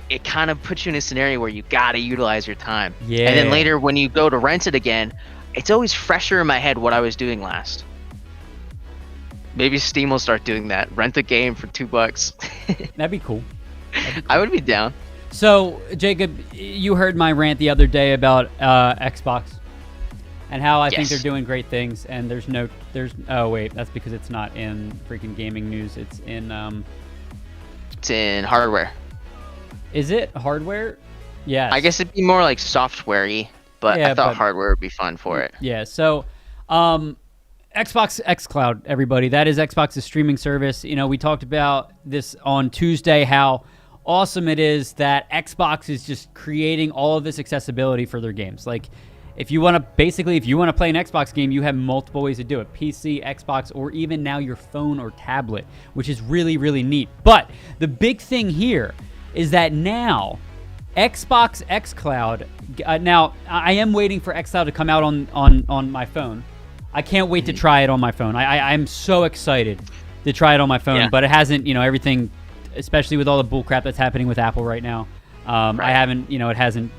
it kind of puts you in a scenario where you gotta utilize your time. Yeah. And then later when you go to rent it again, it's always fresher in my head what I was doing last. Maybe Steam will start doing that. Rent a game for $2. That'd be cool. I would be down. So, Jacob, you heard my rant the other day about Xbox and how I think Yes. they're doing great things. And oh wait, that's because it's not in freaking gaming news. It's in It's in hardware. Is it hardware? Yeah. I guess it'd be more like software-y, but Yeah, I thought but- hardware would be fun for it. Yeah. So, Xbox xCloud, everybody. That is Xbox's streaming service. You know, we talked about this on Tuesday, how awesome it is that Xbox is just creating all of this accessibility for their games. Like, if you want to play an Xbox game, you have multiple ways to do it. PC, Xbox, or even now your phone or tablet, which is really, really neat. But the big thing here is that now Xbox xCloud, now I am waiting for xCloud to come out on my phone. I can't wait to try it on my phone. I'm so excited to try it on my phone, but it hasn't, everything, especially with all the bullcrap that's happening with Apple right now. I haven't, it hasn't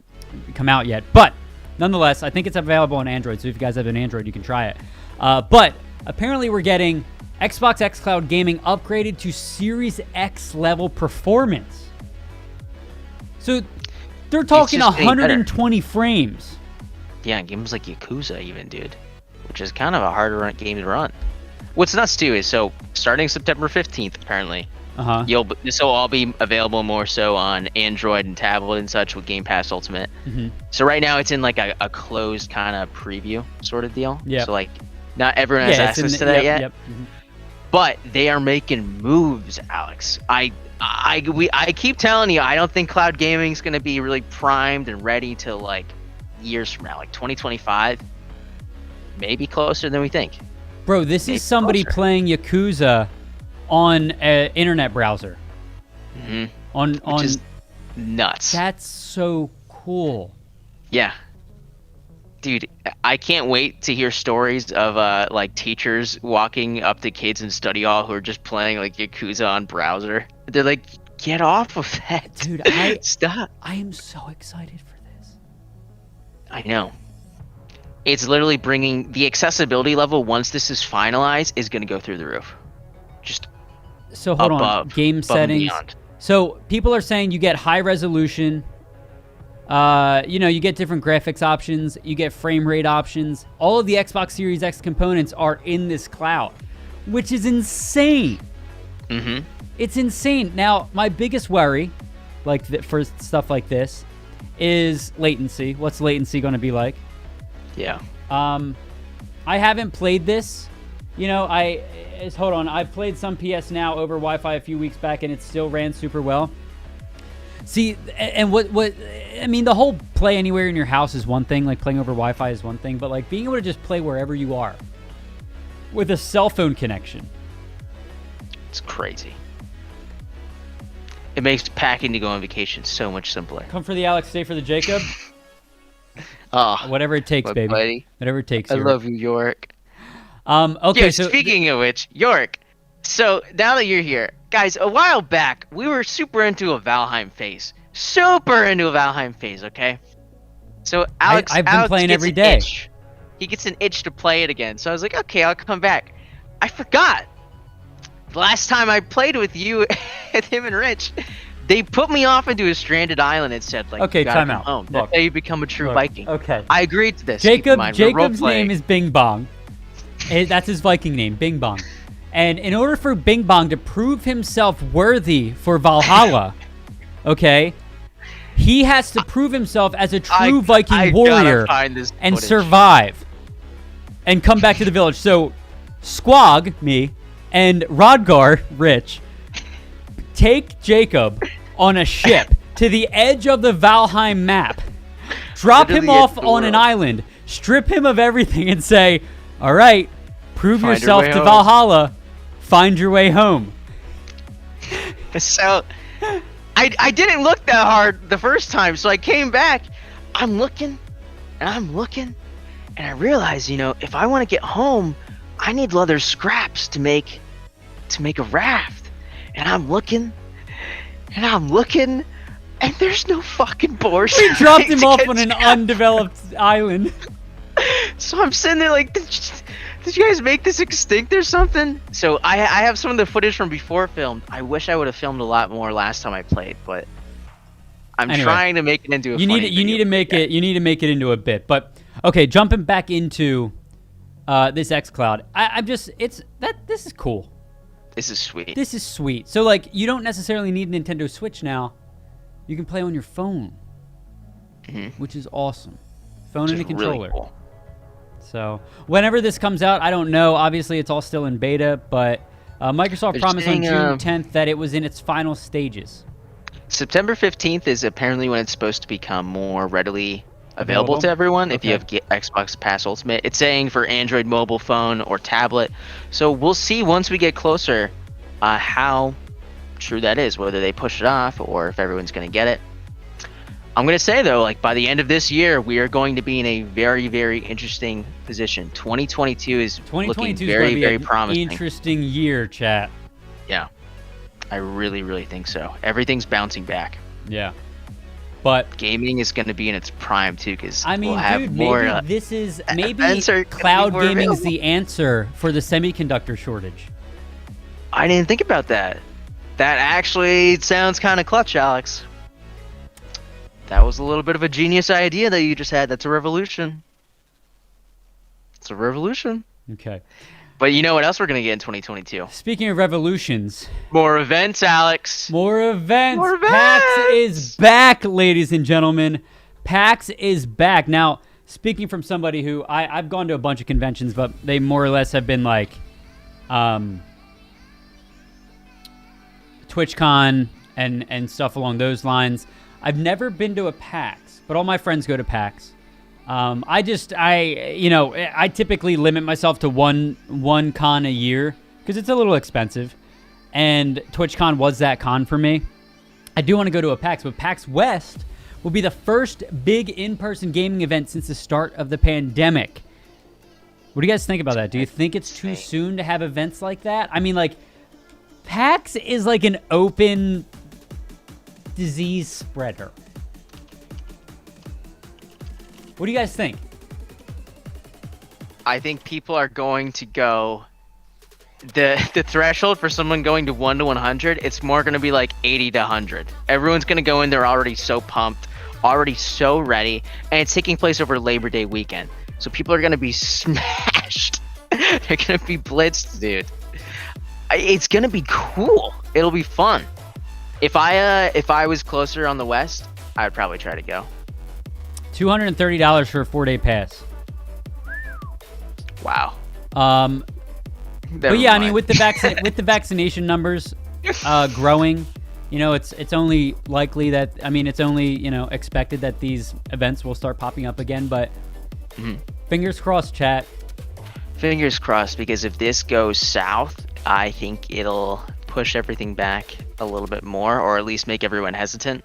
come out yet. But nonetheless, I think it's available on Android. So if you guys have an Android, you can try it. But apparently we're getting Xbox xCloud gaming upgraded to Series X level performance. So they're talking just getting 120 frames. Yeah, games like Yakuza even, dude. Which is kind of a harder game to run. What's nuts too is, so starting September 15th, apparently, this will all be available more so on Android and tablet and such with Game Pass Ultimate. So right now it's in like a closed kind of preview sort of deal. Yeah. So like not everyone has access to that yet. Yep. But they are making moves, Alex. I keep telling you, I don't think cloud gaming is going to be really primed and ready till like years from now, like 2025. Maybe closer than we think. Bro, this Maybe is somebody closer. playing Yakuza on an internet browser. Which is nuts. That's so cool. Yeah. Dude, I can't wait to hear stories of like teachers walking up to kids in study hall who are just playing like Yakuza on browser. They're like, get off of that. Dude, Stop. I am so excited for this. I know. It's literally bringing the accessibility level, once this is finalized, is going to go through the roof. Just So hold on, above game and settings. beyond. So people are saying you get high resolution. You get different graphics options. You get frame rate options. All of the Xbox Series X components are in this cloud, which is insane. It's insane. Now, my biggest worry, for stuff like this, is latency. What's latency going to be like? Yeah. I haven't played this. Hold on. I've played some PS Now over Wi-Fi a few weeks back, and it still ran super well. See, and the whole play anywhere in your house is one thing. Like playing over Wi-Fi is one thing, but like being able to just play wherever you are with a cell phone connection. It's crazy. It makes packing to go on vacation so much simpler. Come for the Alex, stay for the Jacob. Whatever it takes, baby. Buddy. Whatever it takes. I York. love you, York. Okay, Yeah, so speaking of which, York. So now that you're here, guys, a while back we were super into a Valheim phase. Okay. So Alex, I've been Alex playing gets every an day. itch. He gets an itch to play it again. So I was like, okay, I'll come back. I forgot. The last time I played with you and him and Rich, they put me off into a stranded island and said, like, Okay, you gotta time come out. home. Look. That's how you become a true Look, Viking. okay. I agreed to this. Keep in mind, we're Jacob's role-playing. name is Bing Bong. That's his Viking name, Bing Bong. And in order for Bing Bong to prove himself worthy for Valhalla, okay, he has to prove himself as a true Viking I warrior gotta find this and footage. survive and come back to the village. So Squog, me, and Rodgar, Rich, take Jacob on a ship to the edge of the Valheim map, drop him Literally off edge of the on an world. island, strip him of everything, and say, all right, prove Find your yourself way to home." Valhalla, find your way home. So I didn't look that hard the first time, so I came back. I'm looking and I realized, if I want to get home, I need leather scraps to make a raft. And I'm looking and there's no fucking boars. We dropped him off on an undeveloped island. So I'm sitting there like, did you guys make this extinct or something? So I have some of the footage from before filmed. I wish I would have filmed a lot more last time I played, but I'm Anyway, trying to make it into a You funny need video to make for you it. You need to make it into a bit. But okay, jumping back into this xCloud, this is cool. guys. This is sweet. This is sweet. So like, you don't necessarily need a Nintendo Switch now. You can play on your phone, which is awesome. Phone and a Which is controller. really cool. So whenever this comes out, I don't know. Obviously, it's all still in beta, but Microsoft They're promised on saying, June 10th that it was in its final stages. September 15th is apparently when it's supposed to become more readily available Available? to everyone if you Okay. have Xbox Pass Ultimate. It's saying for Android mobile phone or tablet. So we'll see once we get closer how true that is, whether they push it off or if everyone's going to get it. I'm going to say, though, like by the end of this year, we are going to be in a very, very interesting position. 2022 is looking 2022 is very, going to be very an promising. interesting year, chat. Yeah, I really, really think so. Everything's bouncing back. Yeah. But Gaming is going to be in its prime, too, because I mean, we'll have dude, more... maybe this is events are gonna be cloud more gaming's available. the answer for the semiconductor shortage. I didn't think about that. That actually sounds kind of clutch, Alex. That was a little bit of a genius idea that you just had. That's a revolution. It's a revolution. Okay. But you know what else we're going to get in 2022? Speaking of revolutions, More events, Alex. more events. More PAX events! is back, ladies and gentlemen. PAX is back. Now, speaking from somebody who I've gone to a bunch of conventions, but they more or less have been like TwitchCon and stuff along those lines. I've never been to a PAX, but all my friends go to PAX. I typically limit myself to one con a year because it's a little expensive, and TwitchCon was that con for me. I do want to go to a PAX, but PAX West will be the first big in-person gaming event since the start of the pandemic. What do you guys think about that? Do you think it's too soon to have events like that? I mean, like, PAX is like an open disease spreader. What do you guys think? I think people are going to go... The threshold for someone going to 1 to 100, it's more going to be like 80 to 100. Everyone's going to go in there already so pumped, already so ready, and it's taking place over Labor Day weekend. So people are going to be smashed. They're going to be blitzed, dude. It's going to be cool. It'll be fun. If I was closer on the West, I would probably try to go. $230 for a 4-day pass. Wow. But yeah, I mean, with the vaccination numbers growing, it's only likely that, it's only expected that these events will start popping up again. But fingers crossed, chat. Fingers crossed, because if this goes south, I think it'll push everything back a little bit more, or at least make everyone hesitant.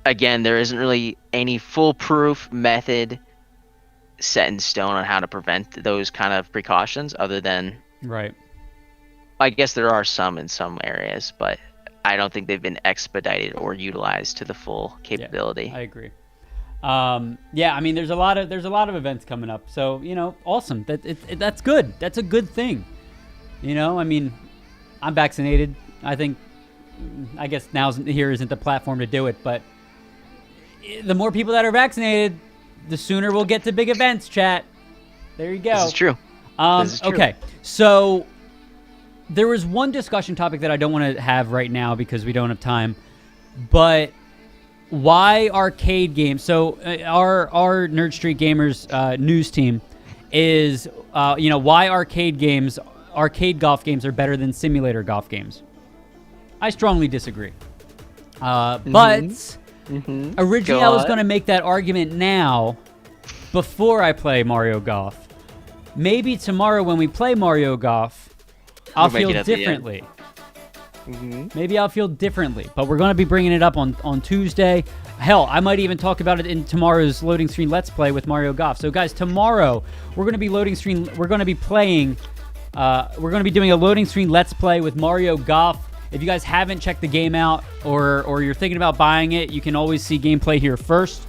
Again, there isn't really any foolproof method set in stone on how to prevent those kind of precautions, other than, Right. I guess there are some in some areas, but I don't think they've been expedited or utilized to the full capability. Yeah, I agree. Yeah, I mean, there's a lot of events coming up, so awesome. That's good. That's a good thing. I mean, I'm vaccinated. I guess here isn't the platform to do it, but the more people that are vaccinated, the sooner we'll get to big events. Chat. There you go. This is true. Okay, so there was one discussion topic that I don't want to have right now because we don't have time, but why arcade games? So our Nerd Street Gamers news team is why arcade golf games are better than simulator golf games. I strongly disagree. But originally I was going to make that argument now before I play Mario Golf. Maybe tomorrow when we play Mario Golf, I'll feel differently. Maybe I'll feel differently, but we're going to be bringing it up on Tuesday. Hell, I might even talk about it in tomorrow's loading screen Let's Play with Mario Golf. So guys, tomorrow we're going to be playing. We're going to be doing a loading screen Let's Play with Mario Golf. If you guys haven't checked the game out or you're thinking about buying it, you can always see gameplay here first.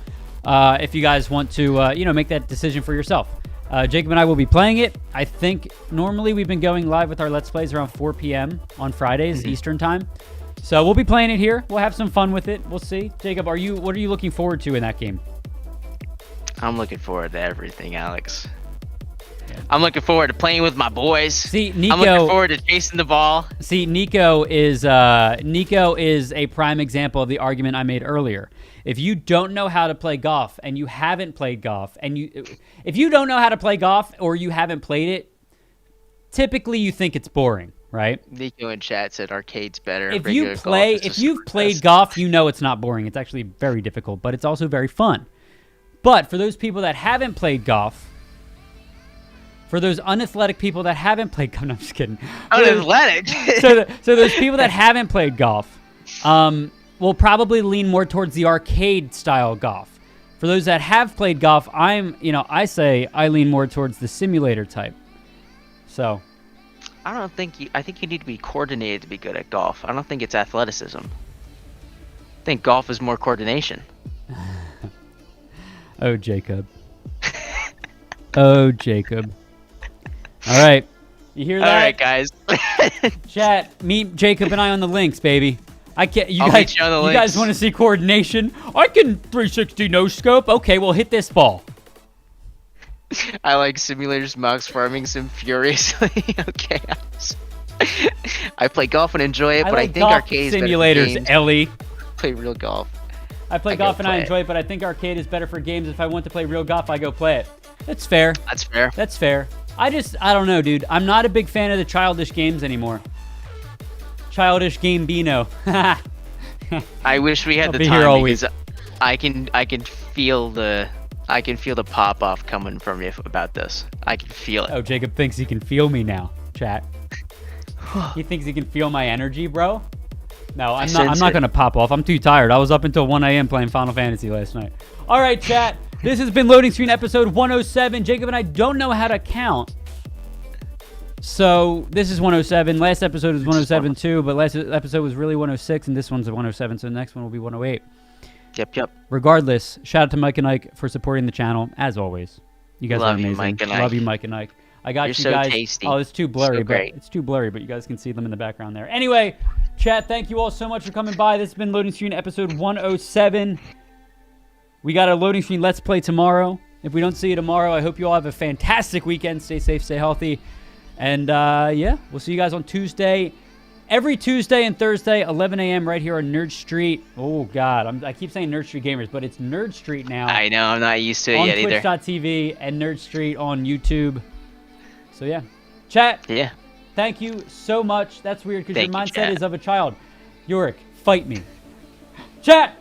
If you guys want to make that decision for yourself. Jacob and I will be playing it. I think normally we've been going live with our Let's Plays around 4 p.m. on Fridays, Eastern time. So we'll be playing it here. We'll have some fun with it. We'll see. Jacob, what are you looking forward to in that game? I'm looking forward to everything, Alex. I'm looking forward to playing with my boys. See, Nico, I'm looking forward to chasing the ball. See, Nico is a prime example of the argument I made earlier. If you don't know how to play golf and you haven't played golf, if you don't know how to play golf or you haven't played it, typically you think it's boring, right? Nico in chat said arcade's better. If you've played golf, you know it's not boring. It's actually very difficult, but it's also very fun. But for those people that haven't played golf, for those unathletic people that haven't played golf, no, I'm just kidding. Unathletic? so those people that haven't played golf, will probably lean more towards the arcade style golf. For those that have played golf, I say I lean more towards the simulator type. So, I think you need to be coordinated to be good at golf. I don't think it's athleticism. I think golf is more coordination. Oh, Jacob. Oh, Jacob. All right. You hear that? All right, guys. Chat, meet Jacob and I on the links, baby. I can't. You you guys want to see coordination? I can 360 no scope. Okay, well hit this ball. I like simulators, Mox Farming Sim furiously. Okay. I play golf and enjoy it, but I think arcade is simulators, better for Ellie. Play real golf. I play golf and I enjoy it, but I think arcade is better for games. If I want to play real golf, I go play it. That's fair. That's fair. That's fair. I don't know, dude. I'm not a big fan of the childish games anymore. Childish game Bino. I wish we had I'll the be time here all because week. I can feel the pop off coming from you about this. I can feel it. Oh, Jacob thinks he can feel me now, chat. He thinks he can feel my energy, bro. No, I'm not gonna pop off. I'm too tired. I was up until 1 a.m. playing Final Fantasy last night. All right, chat. This has been Loading Screen episode 107. Jacob and I don't know how to count. So this is 107. Last episode was 107 too, but last episode was really 106, and this one's a 107, so the next one will be 108. Yep. Regardless, shout out to Mike and Ike for supporting the channel, as always. You guys are amazing. Love you, Mike and Ike. I got You're you so guys. tasty. Oh, it's too blurry, So great. it's too blurry, but you guys can see them in the background there. Anyway, chat, thank you all so much for coming by. This has been Loading Screen episode 107. We got a Loading Screen Let's Play tomorrow. If we don't see you tomorrow, I hope you all have a fantastic weekend. Stay safe, stay healthy. And, yeah, we'll see you guys on Tuesday. Every Tuesday and Thursday, 11 a.m. right here on Nerd Street. Oh, God. I keep saying Nerd Street Gamers, but it's Nerd Street now. I know. I'm not used to it yet either. On Twitch.tv and Nerd Street on YouTube. So, yeah. Chat. Yeah. Thank you so much. That's weird because your Thank you, mindset chat. is of a child. Yorick, fight me. Chat.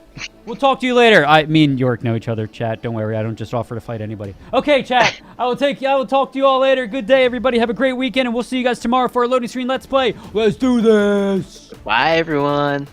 We'll talk to you later. Me and York know each other, chat. Don't worry. I don't just offer to fight anybody. Okay, chat. I will talk to you all later. Good day, everybody. Have a great weekend, and we'll see you guys tomorrow for a loading screen Let's Play. Let's do this. Bye, everyone.